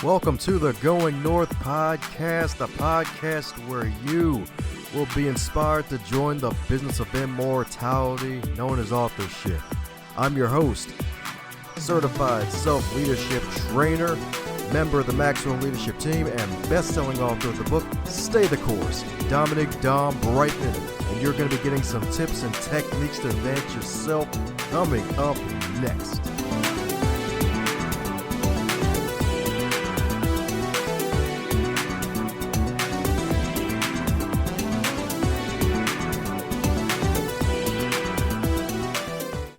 Welcome to the Going North podcast, the podcast where you will be inspired to join the business of immortality known as authorship. I'm your host, certified self-leadership trainer, member of the Maxwell Leadership Team, and best-selling author of the book, Stay the Course, Dominic Dom Brightman. And you're going to be getting some tips and techniques to advance yourself coming up next.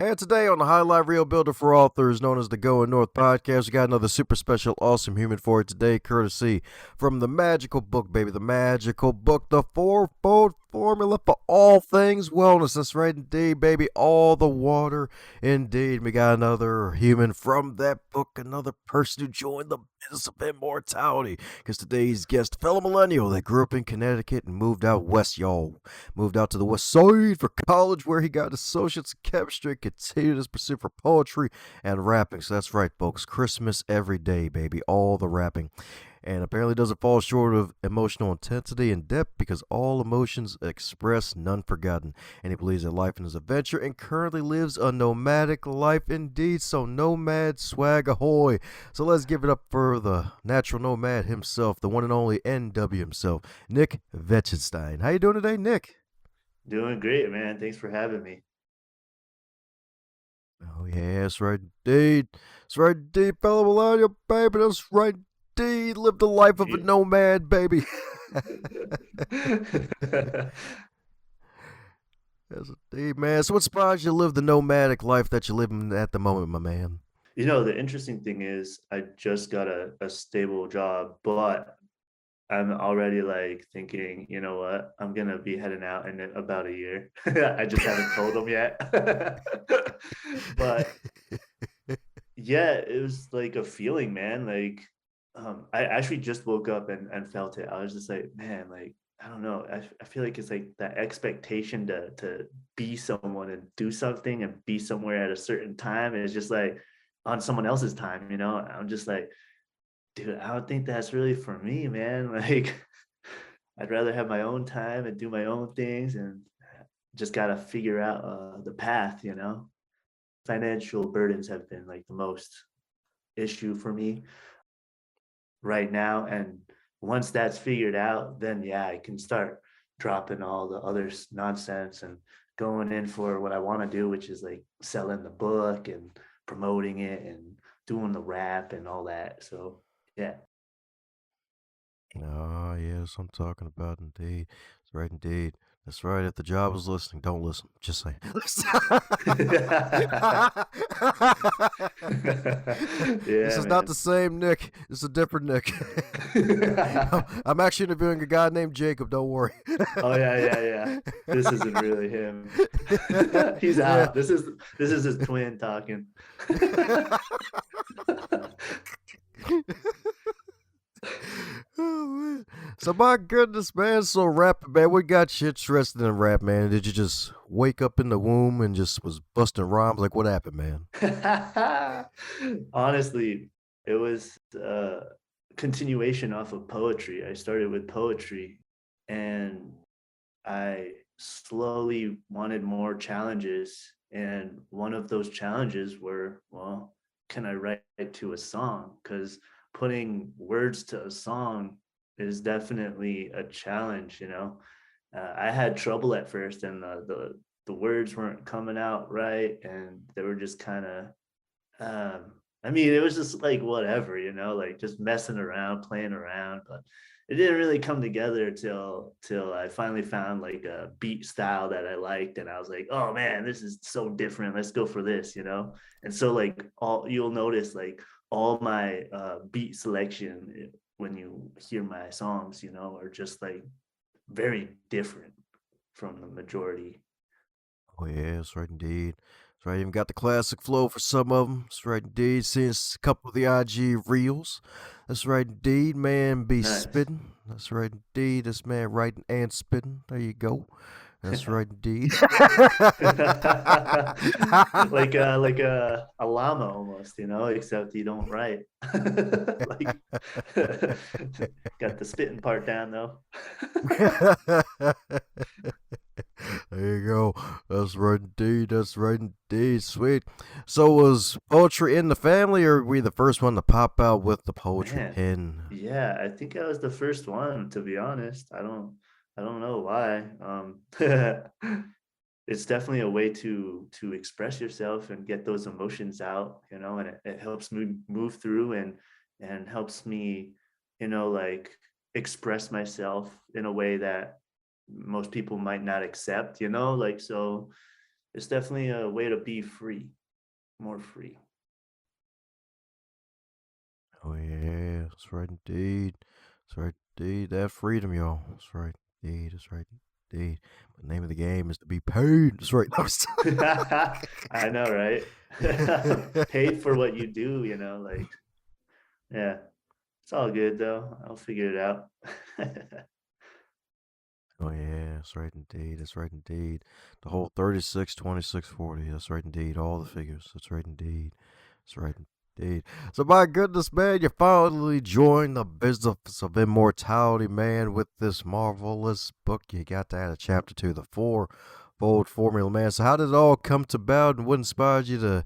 And today on the Highlight Reel Builder for Authors, known as the Going North podcast, we got another super special, awesome human for you today, courtesy from the magical book, baby, the magical book, the fourfold formula for all things wellness. That's right, indeed, baby, all the water, indeed. We got another human from that book, another person who joined the business of immortality, because today's guest, fellow millennial that grew up in Connecticut and moved out west, y'all. Moved out to the west side for college, where he got associates in chemistry, continued his pursuit for poetry and rapping. So that's right, folks, Christmas every day, baby, all the rapping. And apparently doesn't fall short of emotional intensity and depth, because all emotions expressed, none forgotten. And he believes that life is an adventure and currently lives a nomadic life indeed. So nomad swag ahoy. So let's give it up for the natural nomad himself, the one and only NW himself, Nick Wettstein. How you doing today, Nick? Doing great, man. Thanks for having me. Oh yeah, that's right indeed. That's right indeed, fellow millennial, baby. That's right indeed. Live the life of a nomad, baby. Yes, indeed, man. So what inspires you to live the nomadic life that you're living at the moment, my man? You know, the interesting thing is I just got a stable job, but I'm already like thinking, you know what? I'm gonna be heading out in about a year. I just haven't told them yet. But yeah, it was like a feeling, man. Like I actually just woke up and felt it. I was just like, man, like I don't know. I feel like it's like that expectation to be someone and do something and be somewhere at a certain time. And it's just like on someone else's time, you know. I'm just like, dude, I don't think that's really for me, man. Like I'd rather have my own time and do my own things and just gotta figure out the path, you know. Financial burdens have been like the most issue for me right now. And once that's figured out, then yeah, I can start dropping all the other nonsense and going in for what I want to do, which is like selling the book and promoting it and doing the rap and all that. So yeah. Oh, yes, I'm talking about indeed. That's right, indeed. That's right. If the job is listening, don't listen. Just saying. This Yeah, is not man. the same Nick. This is a different Nick. I'm actually interviewing a guy named Jacob. Don't worry. Oh yeah. This isn't really him. He's Yeah. out. This is his twin talking. Oh, man. So my goodness, man. So rap, man. What got you interested in rap, man? Did you just wake up in the womb and just was busting rhymes? Like, what happened, man? Honestly, it was a continuation off of poetry. I started with poetry and I slowly wanted more challenges. And one of those challenges were, well, can I write to a song? Because putting words to a song is definitely a challenge, you know. I had trouble at first, and the words weren't coming out right, and they were just kind of I mean, it was just like whatever, you know, like just messing around, playing around, but it didn't really come together till I finally found like a beat style that I liked, and I was like, oh man, this is so different. Let's go for this, you know. And so like all you'll notice like all my beat selection when you hear my songs, you know, are just like very different from the majority. Oh yeah, that's right indeed. That's right. Even got the classic flow for some of them. That's right indeed. Seeing a couple of the IG reels. That's right indeed. Man be Nice. spitting. That's right indeed. This man writing and spitting. There you go. That's right, indeed. like a llama almost, except you don't write. Like got the spitting part down though. There you go. That's right indeed. That's right indeed. Sweet. So was poetry in the family, or were we the first one to pop out with the poetry Man, pen? yeah, I think I was the first one, to be honest. I don't know why. It's definitely a way to express yourself and get those emotions out, and it helps me move through and helps me, like express myself in a way that most people might not accept, like so it's definitely a way to be free, more free. Oh yeah, that's right indeed. That's right indeed. That freedom, y'all. That's right indeed. That's right indeed. But the name of the game is to be paid. That's right. I know, right? Paid for what you do, like yeah. It's all good though. I'll figure it out. Oh yeah, that's right indeed. That's right indeed. The whole 36, 26, 40. That's right indeed. All the figures. That's right indeed. That's right indeed. So my goodness, man, you finally joined the business of immortality, man, with this marvelous book. You got to add a chapter to the fourfold formula, man. So how did it all come to about, and what inspired you to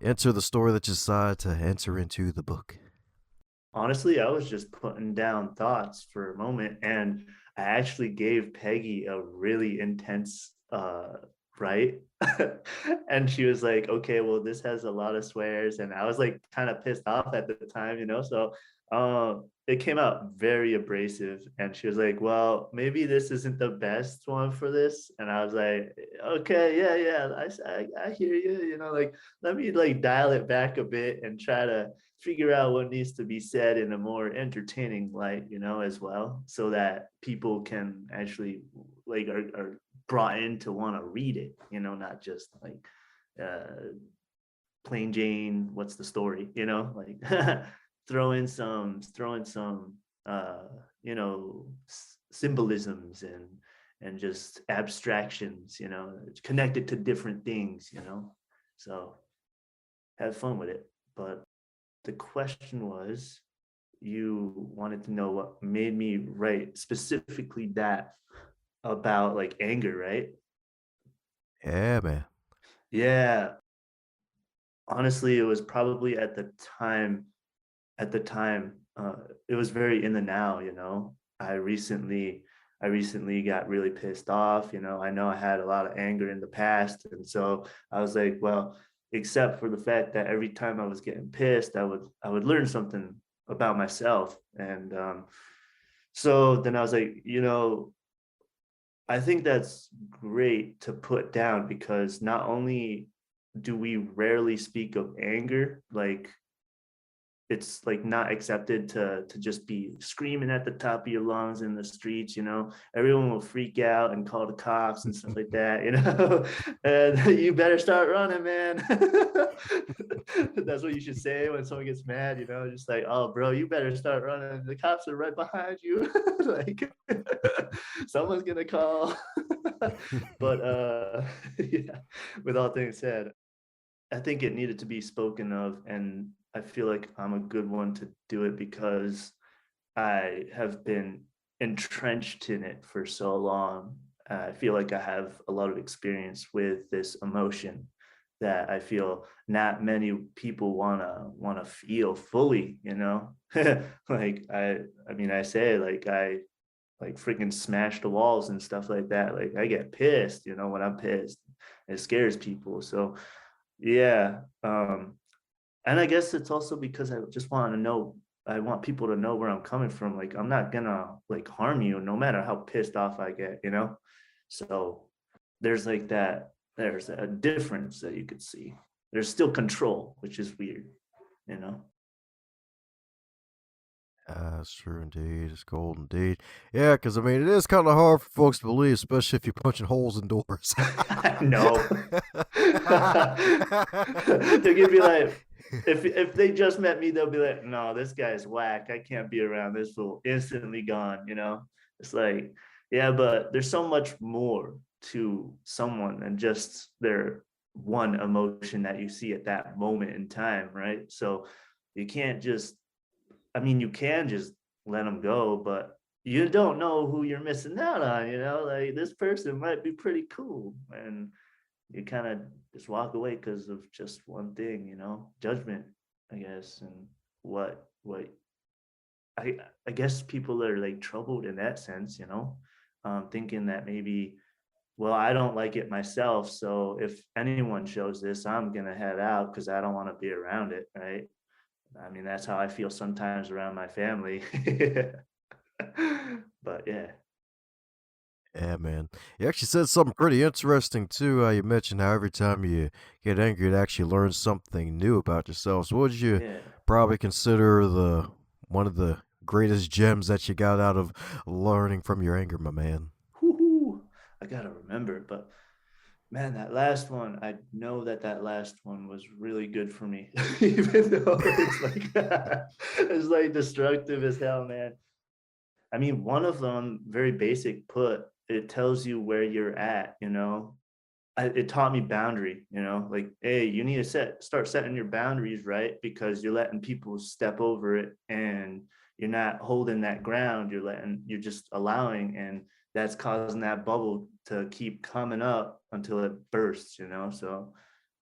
enter the story that you decided to enter into the book? Honestly, I was just putting down thoughts for a moment, and I actually gave Peggy a really intense write. And she was like, okay, well, this has a lot of swears, and I was like kind of pissed off at the time, so it came out very abrasive, and she was like, well, maybe this isn't the best one for this, and I was like, okay, yeah, yeah, I hear you, like let me like dial it back a bit and try to figure out what needs to be said in a more entertaining light, as well, so that people can actually like are brought in to want to read it, not just like uh plain Jane, what's the story, like throw in some uh symbolisms and just abstractions, connected to different things, so have fun with it. But the question was, you wanted to know what made me write specifically that about like anger, right? Yeah, man. Yeah, honestly, it was probably at the time, it was very in the now, I recently got really pissed off, I know I had a lot of anger in the past, and so I was like, well, except for the fact that every time I was getting pissed, I would learn something about myself, and so then I was like, I think that's great to put down, because not only do we rarely speak of anger, like it's like not accepted to just be screaming at the top of your lungs in the streets, everyone will freak out and call the cops and stuff like that, and you better start running, man. That's what you should say when someone gets mad, just like, oh bro, you better start running, the cops are right behind you. Like someone's gonna call. But yeah, with all things said, I think it needed to be spoken of, and I feel like I'm a good one to do it because I have been entrenched in it for so long. I feel like I have a lot of experience with this emotion that I feel not many people wanna feel fully, like I mean I say like I like freaking smash the walls and stuff like that. Like I get pissed, when I'm pissed. It scares people. So yeah. And I guess it's also because I want people to know where I'm coming from. Like I'm not gonna like harm you no matter how pissed off I get. So there's a difference that you could see. There's still control, which is weird, you know. That's true indeed. It's gold indeed. Yeah, because I mean, it is kind of hard for folks to believe, especially if you're punching holes in doors. No. They're gonna be like, if they just met me, they'll be like, no, this guy's whack. I can't be around this fool. Instantly gone. It's like, yeah, but there's so much more. to someone than just their one emotion that you see at that moment in time, right? So you can't just, I mean, you can just let them go, but you don't know who you're missing out on, like this person might be pretty cool. And you kind of just walk away because of just one thing, judgment, I guess. And what I guess people are like troubled in that sense, thinking that maybe, well, I don't like it myself. So if anyone shows this, I'm gonna head out because I don't want to be around it, right? I mean, that's how I feel sometimes around my family. But yeah. Yeah, man. You actually said something pretty interesting too. You mentioned how every time you get angry, it actually learns something new about yourself. So, what would you Yeah. probably consider the one of the greatest gems that you got out of learning from your anger, my man? Whoo-hoo. I gotta remember, but man, that last one, I know that that last one was really good for me, even though it's like it's like destructive as hell, man. I mean, one of them, very basic put, it tells you where you're at, it taught me boundary, like, hey, you need to start setting your boundaries, right? Because you're letting people step over it and you're not holding that ground. You're just allowing, and that's causing that bubble to keep coming up until it bursts, So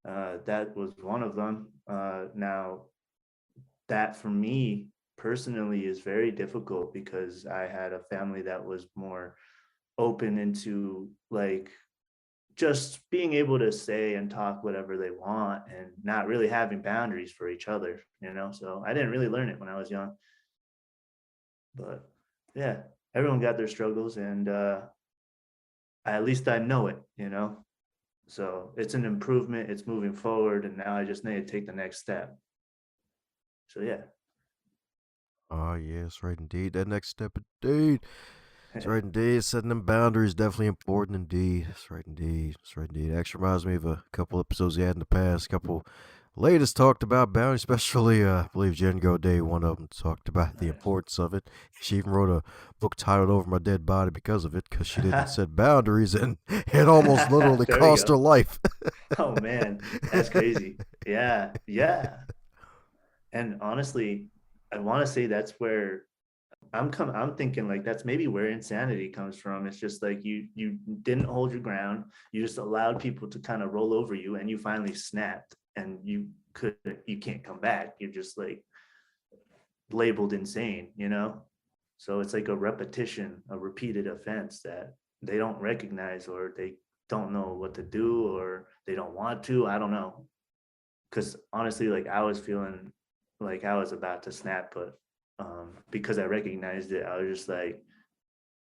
that was one of them. Now, that for me personally is very difficult because I had a family that was more open into like just being able to say and talk whatever they want and not really having boundaries for each other, So I didn't really learn it when I was young. But yeah, everyone got their struggles, and at least I know it. So it's an improvement, it's moving forward, and now I just need to take the next step. So yeah. Oh, yes, right indeed. That next step, indeed. That's right indeed. Setting them boundaries definitely important indeed. That's right indeed. That's right indeed. Actually reminds me of a couple episodes we had in the past. A couple latest talked about boundaries, especially I believe Jen Goday, one of them, talked about the Nice. importance of it. She even wrote a book titled Over My Dead Body because of it, because she didn't set boundaries and it almost literally There we cost her go. life. Oh man, that's crazy. Yeah, yeah. And honestly, I want to say that's where I'm thinking like that's maybe where insanity comes from. It's just like you didn't hold your ground. You just allowed people to kind of roll over you and you finally snapped and you can't come back. You're just like labeled insane, So it's like a repetition, a repeated offense that they don't recognize, or they don't know what to do, or they don't want to. I don't know. Because honestly, like I was feeling like I was about to snap, but because I recognized it, I was just like,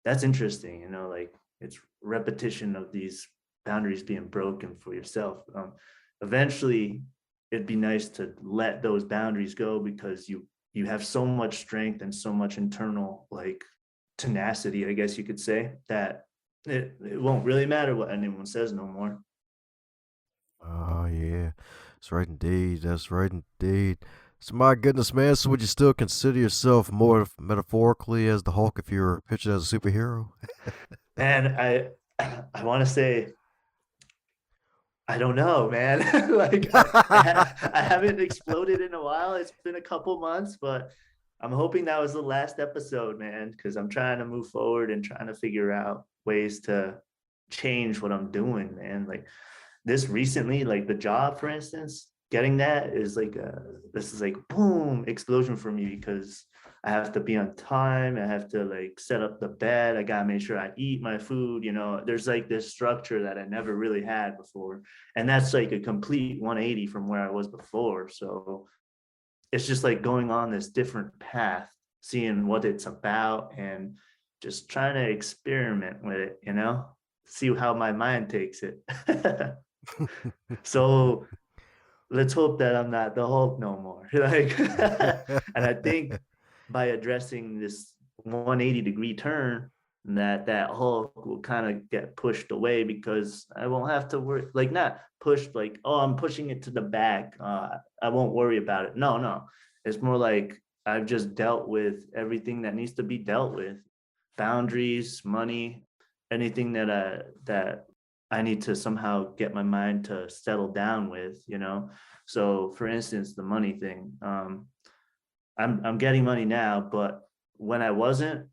that's interesting, like it's repetition of these boundaries being broken for yourself. Eventually, it'd be nice to let those boundaries go because you have so much strength and so much internal like tenacity, I guess you could say, that it won't really matter what anyone says no more. Oh, yeah. That's right indeed. That's right indeed. So, my goodness, man. So, would you still consider yourself more metaphorically as the Hulk if you were pictured as a superhero? And I want to say I don't know, man. Like I haven't exploded in a while. It's been a couple months, but I'm hoping that was the last episode, man, because I'm trying to move forward and trying to figure out ways to change what I'm doing, man. Like this recently, like the job, for instance, getting that is like this is like boom explosion for me because I have to be on time. I have to like set up the bed. I gotta make sure I eat my food. There's like this structure that I never really had before, and that's like a complete 180 from where I was before. So it's just like going on this different path, seeing what it's about, and just trying to experiment with it. See how my mind takes it. So let's hope that I'm not the Hulk no more. Like, and I think by addressing this 180-degree turn, that Hulk will kind of get pushed away because I won't have to worry, like not pushed, like, oh, I'm pushing it to the back. I won't worry about it. No, no. It's more like I've just dealt with everything that needs to be dealt with. Boundaries, money, anything that I need to somehow get my mind to settle down with, you know. So for instance, the money thing. I'm getting money now, but when I wasn't,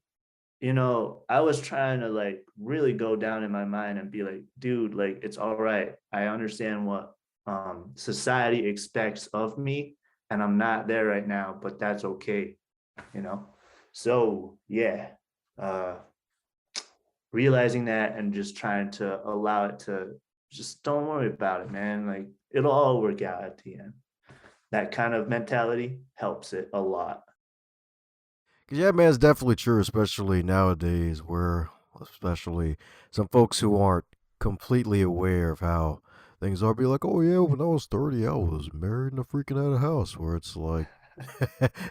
you know, I was trying to like really go down in my mind and be like, dude, like it's all right. I understand what society expects of me, and I'm not there right now, but that's okay, you know. So yeah, uh realizing that and just trying to allow it to just don't worry about it, man. Like it'll all work out at the end. That kind of mentality helps it a lot. 'Cause yeah, man, it's definitely true, especially nowadays, where especially some folks who aren't completely aware of how things are be like, oh yeah, when I was 30, I was married and a freaking out of house. Where it's like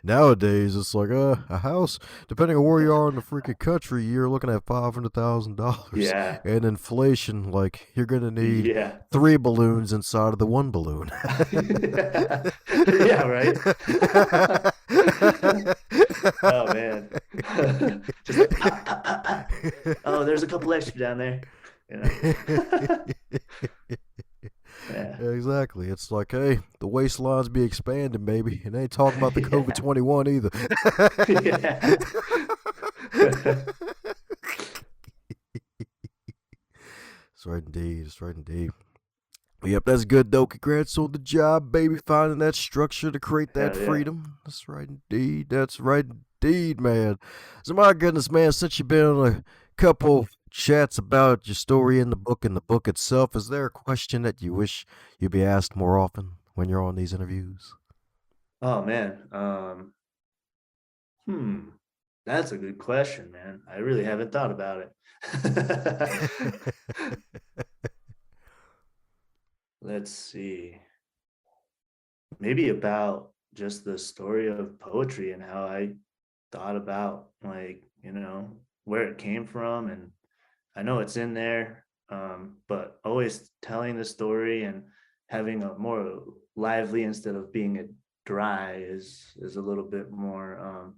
nowadays, it's like a house, depending on where you are in the freaking country, you're looking at $500,000, Yeah. and inflation, like you're gonna need Yeah. 3 balloons inside of the one balloon. Yeah, right. Oh man. Just like pop, pop, pop, pop. Oh, there's a couple extra down there. You know. Yeah. Exactly. It's like, hey, the waistlines be expanding, baby. And ain't talking about the COVID Yeah. 21 either. Yeah. That's right, indeed. That's right, indeed. Yep, that's good though. Congrats on the job, baby. Finding that structure to create that Hell yeah. freedom. That's right, indeed. That's right, indeed, man. So, my goodness, man, since you've been on a couple chats about your story in the book and the book itself, is there a question that you wish you'd be asked more often when you're on these interviews? Oh man. Hmm. That's a good question, man. I really haven't thought about it. Let's see. Maybe about just the story of poetry and how I thought about like, you know, where it came from. And I know it's in there, but always telling the story and having a more lively instead of being a dry is a little bit more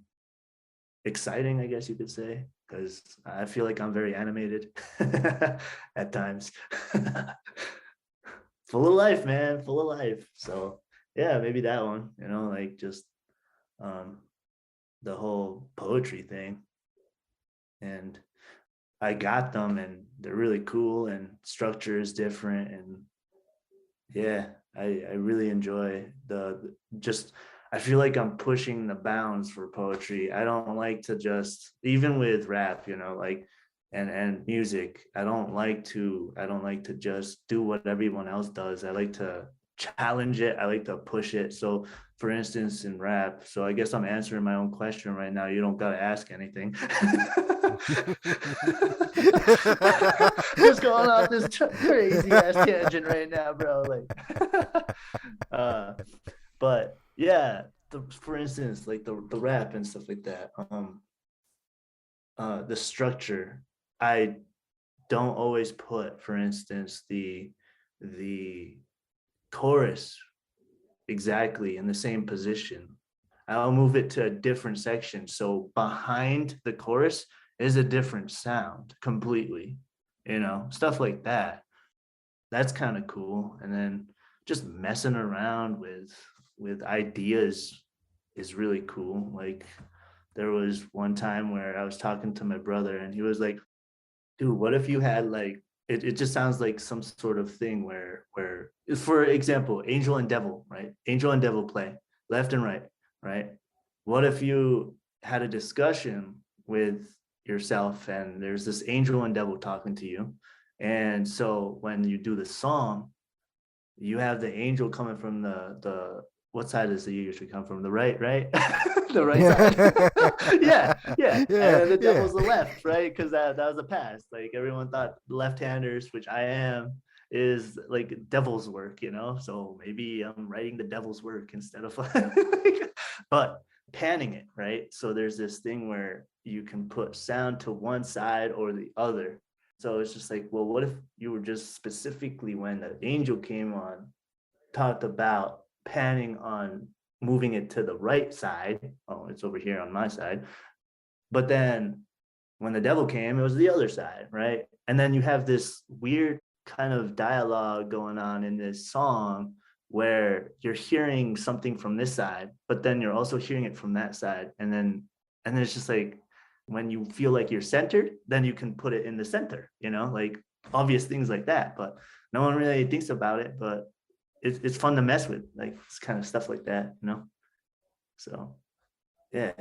exciting, I guess you could say, because I feel like I'm very animated at times. Full of life, man, full of life. So yeah, maybe that one, you know, like just um the whole poetry thing. And I got them and they're really cool and structure is different. And yeah, I really enjoy the just I feel like I'm pushing the bounds for poetry. I don't like to just even with rap, you know, like and music, I don't like to just do what everyone else does. I like to challenge it. I like to push it. So for instance, in rap, so I guess I'm answering my own question right now. You don't gotta ask anything. Just going off this crazy ass tangent right now, bro. Like, uh, but yeah, for instance, like the rap and stuff like that. The structure, I don't always put, for instance, the chorus exactly in the same position. I'll move it to a different section. So behind the chorus is a different sound completely, you know, stuff like that. That's kind of cool. And then just messing around with ideas is really cool. Like there was one time where I was talking to my brother and he was like, dude, what if you had like it just sounds like some sort of thing where for example, angel and devil, right? Angel and devil play left and right? What if you had a discussion with yourself and there's this angel and devil talking to you? And so when you do the song, you have the angel coming from the what side does the usually come from? The right, right? The right side. Yeah, yeah. And Yeah, then the yeah. devil's the left, right? Because that was the past. Like everyone thought left-handers, which I am, is like devil's work, you know. So maybe I'm writing the devil's work instead of like, but panning it, right? So there's this thing where you can put sound to one side or the other. So it's just like, well, what if you were just specifically when the angel came on, talked about panning on moving it to the right side. Oh, it's over here on my side. But then when the devil came, it was the other side, right? And then you have this weird kind of dialogue going on in this song where you're hearing something from this side, but then you're also hearing it from that side. And then it's just like when you feel like you're centered, then you can put it in the center, like obvious things like that. But no one really thinks about it, but it's fun to mess with, like it's kind of stuff like that. So yeah.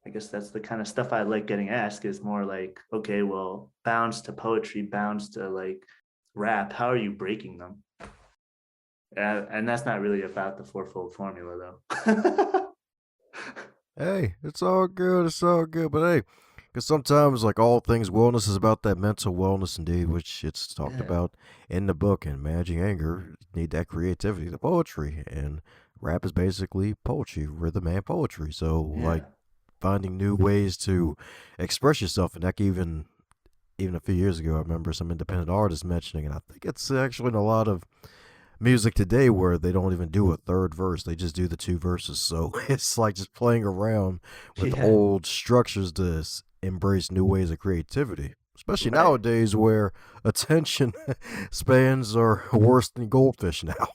I guess that's the kind of stuff I like getting asked is more like, okay, well, bounds to poetry, bounds to like rap. How are you breaking them? And that's not really about the fourfold formula, though. Hey, it's all good. It's all good. But hey, because sometimes, like all things wellness is about that mental wellness, indeed, which it's talked Yeah, about in the book. And managing anger, you need that creativity, the poetry, and rap is basically poetry, rhythm and poetry. So, like yeah, finding new ways to express yourself, and that even a few years ago, I remember some independent artists mentioning, and I think it's actually in a lot of music today where they don't even do a third verse. They just do the two verses. So it's like just playing around with yeah. old structures to embrace new ways of creativity. Especially Right. nowadays where attention spans are worse than goldfish now.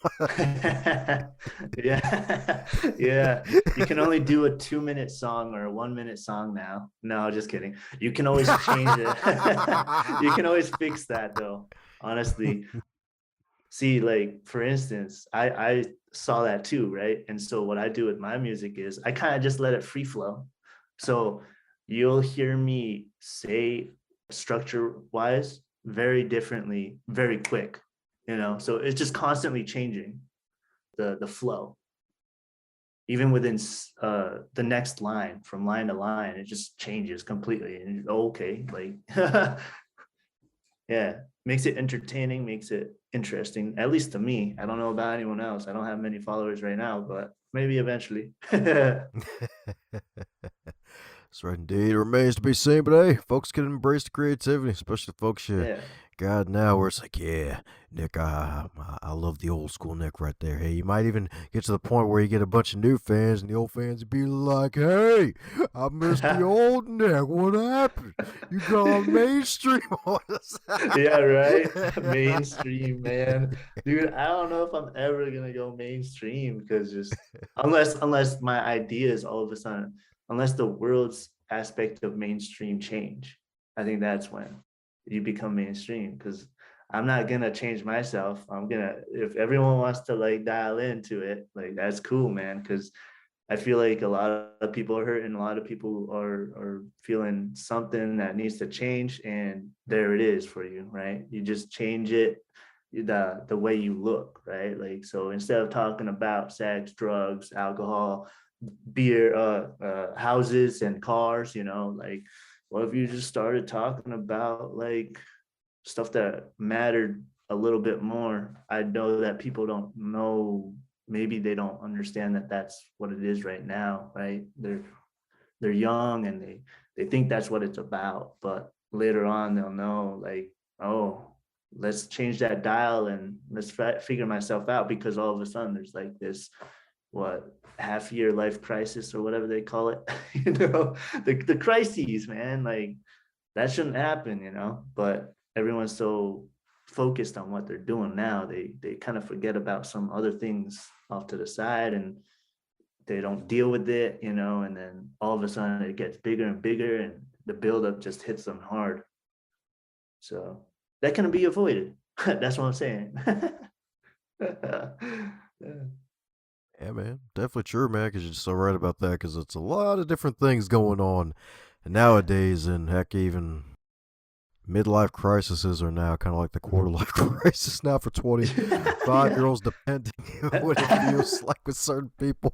Yeah, yeah. You can only do a 2-minute song or a 1-minute song now. No, just kidding. You can always change it. You can always fix that, though. Honestly, see, like for instance, I saw that too, right? And so what I do with my music is I kind of just let it free flow. So you'll hear me say structure wise very differently, very quick, So it's just constantly changing the flow. Even within the next line, from line to line, it just changes completely. And okay, like yeah, makes it entertaining, makes it interesting, at least to me. I don't know about anyone else. I don't have many followers right now, but maybe eventually. Yeah, That's right, indeed. It remains to be seen, but hey, folks can embrace the creativity, especially folks you got now, where it's like, yeah, Nick, I love the old school Nick right there. Hey, you might even get to the point where you get a bunch of new fans, and the old fans be like, hey, I missed the old Nick. What happened? You gone mainstream on us? yeah, right. Mainstream, man, dude. I don't know if I'm ever gonna go mainstream because just unless my ideas all of a sudden, unless the world's aspect of mainstream change, I think that's when you become mainstream. Because I'm not gonna change myself. If everyone wants to like dial into it, like that's cool, man. Because I feel like a lot of people are hurting, a lot of people are feeling something that needs to change, and there it is for you, right? You just change it the way you look, right? Like so instead of talking about sex, drugs, alcohol, beer, houses and cars, like what if you just started talking about like stuff that mattered a little bit more? I know that people don't know, maybe they don't understand that that's what it is right now, right? They're young and they think that's what it's about, but later on they'll know like, oh, let's change that dial and let's figure myself out, because all of a sudden there's like this what half-year life crisis or whatever they call it. The crises, man, like that shouldn't happen, but everyone's so focused on what they're doing now, they kind of forget about some other things off to the side, and they don't deal with it, and then all of a sudden it gets bigger and bigger and the buildup just hits them hard. So that can be avoided. That's what I'm saying. Yeah. Yeah, man, definitely true, man. Because you're so right about that. Because it's a lot of different things going on nowadays, and heck, even midlife crises are now kind of like the quarter life crisis now for 25 year Yeah. olds, depending on what it feels like with certain people.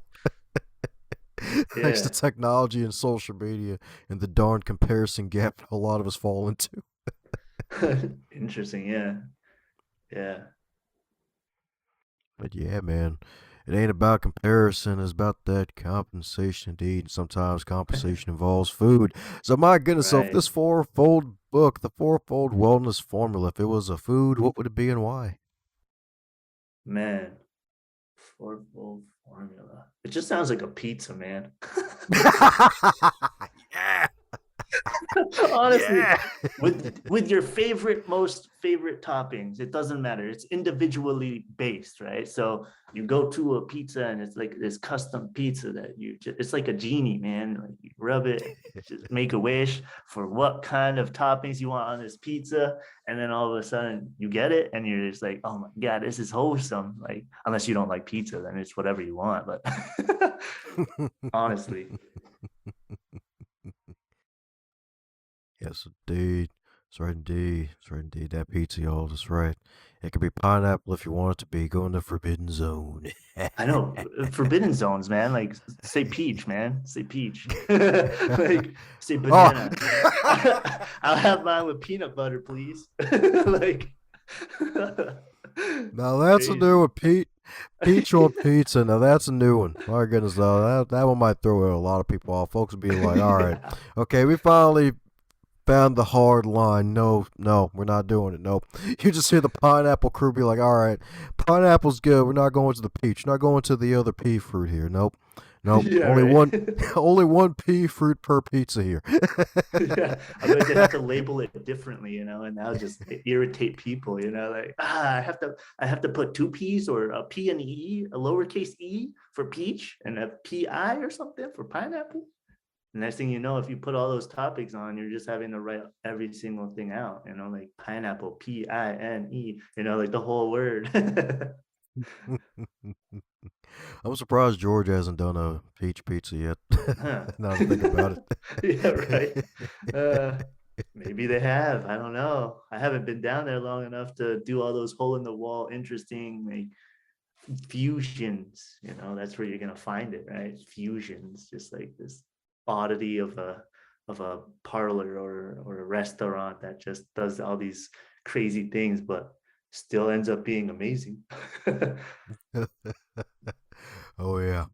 Thanks to Yeah. technology and social media and the darn comparison gap a lot of us fall into. Interesting. Yeah. Yeah. But yeah, man, it ain't about comparison. It's about that compensation, indeed. Sometimes compensation involves food. So my goodness, so if Right. this fourfold book, the fourfold wellness formula, if it was a food, what would it be and why? Man, fourfold formula. It just sounds like a pizza, man. Yeah. Honestly, Yeah. with your most favorite toppings, it doesn't matter. It's individually based, right? So you go to a pizza and it's like this custom pizza that it's like a genie, man. Like you rub it, just make a wish for what kind of toppings you want on this pizza, and then all of a sudden you get it, and you're just like, oh my god, this is wholesome. Like unless you don't like pizza, then it's whatever you want. But honestly, Yes, indeed. That's right, indeed. That's right, indeed. That pizza, y'all. That's right. It could be pineapple if you want it to be. Go in the forbidden zone. I know forbidden zones, man. Like say peach, man. Say peach. Like say Oh. banana. I'll have mine with peanut butter, please. Like Now that's a crazy. new one, Pete. Peach on pizza. Now that's a new one. My goodness, though, that one might throw a lot of people off. Folks will be like, "All right, Yeah. okay, we finally found the hard line. No, no, we're not doing it. Nope." You just hear the pineapple crew be like, "All right, pineapple's good. We're not going to the peach. We're not going to the other pea fruit here. Nope, nope. Yeah, Only right. one, only one pea fruit per pizza here." Yeah, I bet they have to label it differently, and that'll just irritate people, like I have to put two P's or a P and E, a lowercase e for peach and a PI or something for pineapple. The next thing you know, if you put all those topics on, you're just having to write every single thing out, like pineapple, PINE, like the whole word. I'm surprised George hasn't done a peach pizza yet. Huh. Now to think about Yeah, right. it. Uh, maybe they have. I don't know. I haven't been down there long enough to do all those hole in the wall, interesting like fusions. That's where you're gonna find it, right? Fusions, just like this oddity of a parlor or a restaurant that just does all these crazy things, but still ends up being amazing. Oh yeah.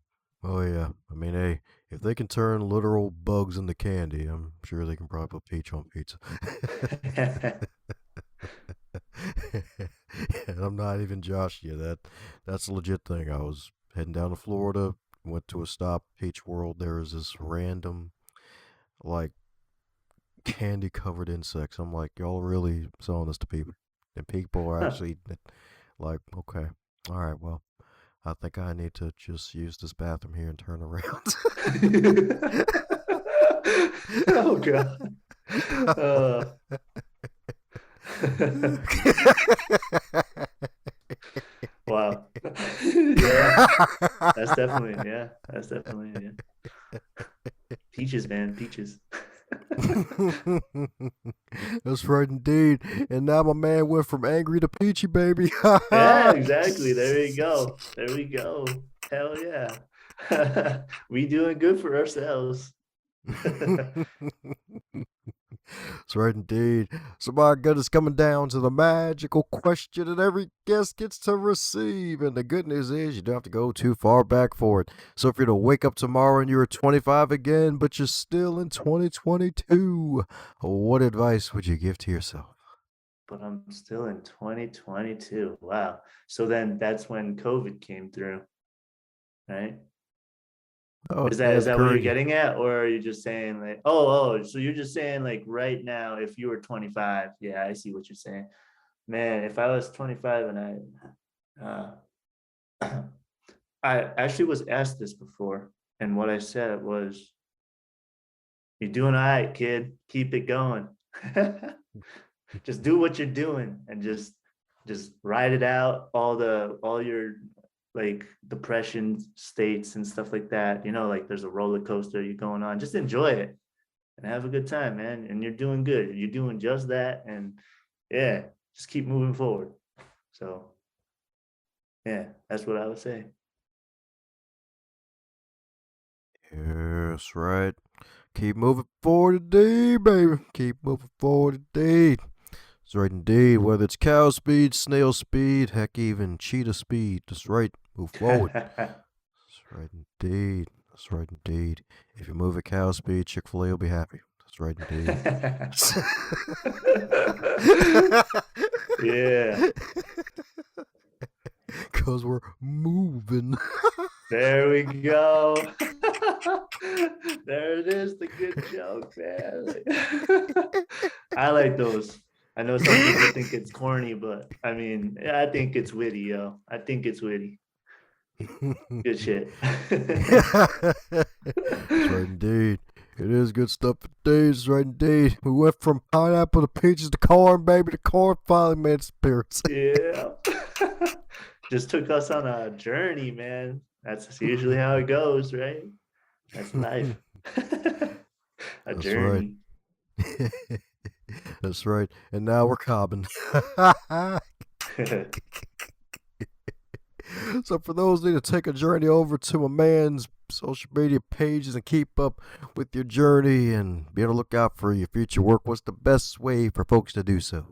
Oh yeah. I mean, hey, if they can turn literal bugs into candy, I'm sure they can probably put peach on pizza. And I'm not even joshing you. That's a legit thing. I was heading down to Florida, went to a stop, Peach World. There was this random like candy covered insects. I'm like, y'all really selling this to people, and people are actually like, okay, all right, well, I think I need to just use this bathroom here and turn around. Oh god. Uh, wow. Yeah, that's definitely yeah. Peaches, man, peaches. That's right, indeed. And now my man went from angry to peachy, baby. Yeah, exactly. There we go. There we go. Hell yeah. We doing good for ourselves. That's right, indeed. So, my goodness, coming down to the magical question that every guest gets to receive. And the good news is you don't have to go too far back for it. So, if you're to wake up tomorrow and you're 25 again, but you're still in 2022, what advice would you give to yourself? But I'm still in 2022. Wow. So then that's when COVID came through, right? Oh, Is that yeah, is the that what you're courage. getting at? Or are you just saying like, oh, so you're just saying like right now, if you were 25, yeah, I see what you're saying. Man, if I was 25 and uh I actually was asked this before, and what I said was, you're doing all right, kid. Keep it going. Just do what you're doing and just ride it out, all your like depression states and stuff like that. Like there's a roller coaster you're going on. Just enjoy it and have a good time, man. And you're doing good. You're doing just that. And yeah, just keep moving forward. So yeah, that's what I would say. Yes, right. Keep moving forward indeed, baby. Keep moving forward indeed. That's right indeed. Whether it's cow speed, snail speed, heck, even cheetah speed. That's right. Move forward. That's right indeed. That's right indeed. If you move at cow speed, Chick-fil-A will be happy. That's right indeed. Yeah, Because we're moving. there we go. There it is, the good joke, man. I like those. I know some people think it's corny, but I mean, I think it's witty, yo. I think it's witty. Good shit. That's right, indeed. It is good stuff indeed. That's right, indeed. We went from pineapple to peaches to corn, baby. The corn finally made its appearance. Yeah. Just took us on a journey, man. That's usually how it goes, right? That's life. A That's right. journey. That's right. And now we're cobbing. So for those who need to take a journey over to a man's social media pages and keep up with your journey and be on the lookout for your future work, what's the best way for folks to do so?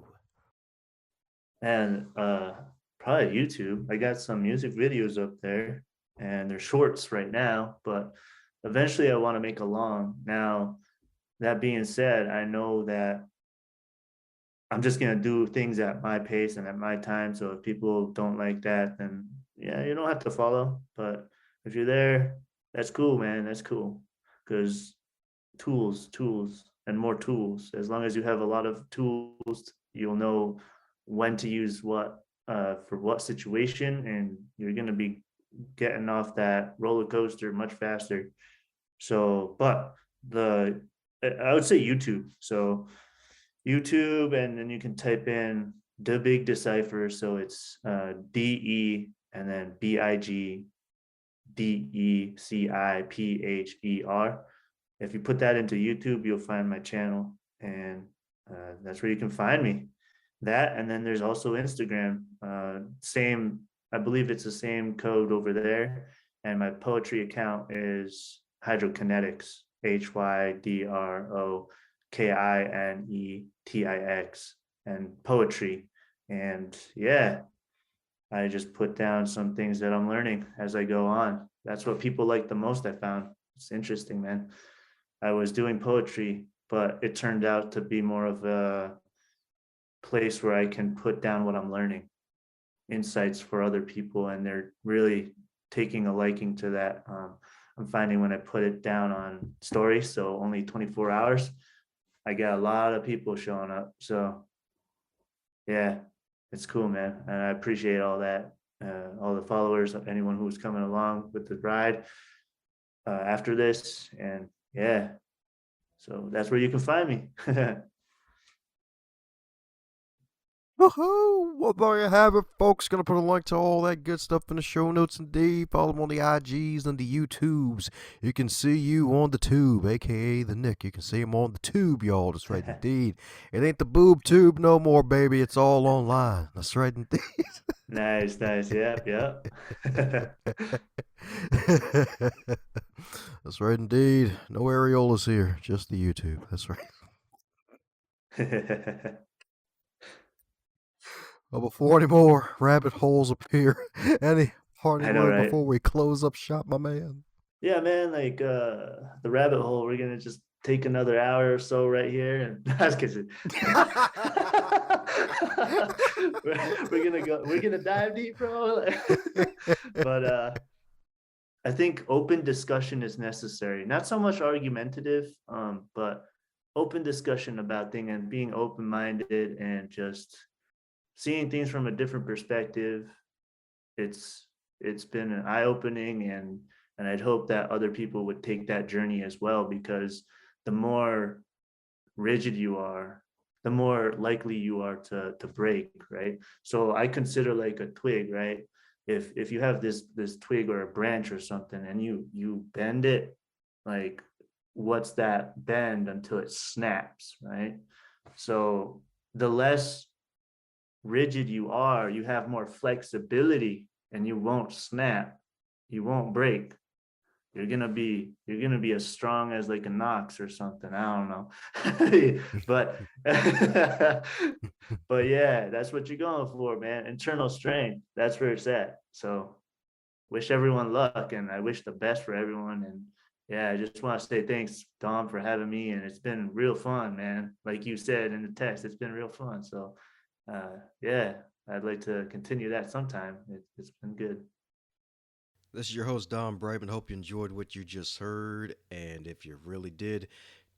And probably YouTube. I got some music videos up there and they're shorts right now, but eventually I want to make a long. Now, that being said, I know that I'm just gonna do things at my pace and at my time. So if people don't like that, then yeah, you don't have to follow. But if you're there, that's cool, man. That's cool. Because tools, and more tools. As long as you have a lot of tools, you'll know when to use what for what situation, and you're gonna be getting off that roller coaster much faster. So, but the I would say YouTube. So YouTube, and then you can type in the big decipher. So it's DE and then BIGDECIPHER. If you put that into YouTube, you'll find my channel, and that's where you can find me. That, and then there's also Instagram. Same, I believe it's the same code over there. And my poetry account is Hydrokinetics, HYDROKINETIX, and poetry. And yeah, I just put down some things that I'm learning as I go on. That's what people like the most, I found. It's interesting, man. I was doing poetry, but it turned out to be more of a place where I can put down what I'm learning, insights for other people, and they're really taking a liking to that. I'm finding when I put it down on stories, so only 24 hours, I got a lot of people showing up. So yeah, it's cool, man. And I appreciate all that, all the followers, anyone who's coming along with the ride after this. And yeah, so that's where you can find me. Woohoo! Well, there you have it, folks. Gonna put a link to all that good stuff in the show notes indeed. Follow them on the IGs and the YouTubes. You can see you on the tube, aka the Nick. You can see him on the tube, y'all. That's right, indeed. It ain't the boob tube no more, baby. It's all online. That's right, indeed. Nice, nice. Yep, yep. That's right, indeed. No areolas here, just the YouTube. That's right. Well, before any more rabbit holes appear, any parting I know, word right? before we close up shop, my man? Yeah, man, like the rabbit hole, we're gonna just take another hour or so right here, and I was kidding. We're gonna dive deep, bro. But I think open discussion is necessary. Not so much argumentative, but open discussion about things, and being open-minded and just seeing things from a different perspective. It's it's been an eye-opening, and I'd hope that other people would take that journey as well, because the more rigid you are, the more likely you are to break, right? So I consider like a twig, right? If you have this twig or a branch or something, and you bend it, like, what's that bend until it snaps, right? So the less rigid you are, you have more flexibility, and you won't snap, you won't break. You're gonna be as strong as like a Knox or something. I don't know. But but yeah, that's what you're going for, man. Internal strength. That's where it's at. So wish everyone luck, and I wish the best for everyone. And yeah, I just want to say thanks, Dom, for having me. And it's been real fun, man. Like you said in the text, it's been real fun. So yeah, I'd like to continue that sometime. It's been good. This is your host, Don Brightman. Hope you enjoyed what you just heard. And if you really did,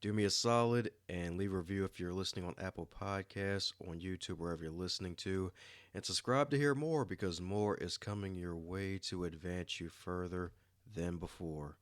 do me a solid and leave a review if you're listening on Apple Podcasts, on YouTube, wherever you're listening to. And subscribe to hear more because more is coming your way to advance you further than before.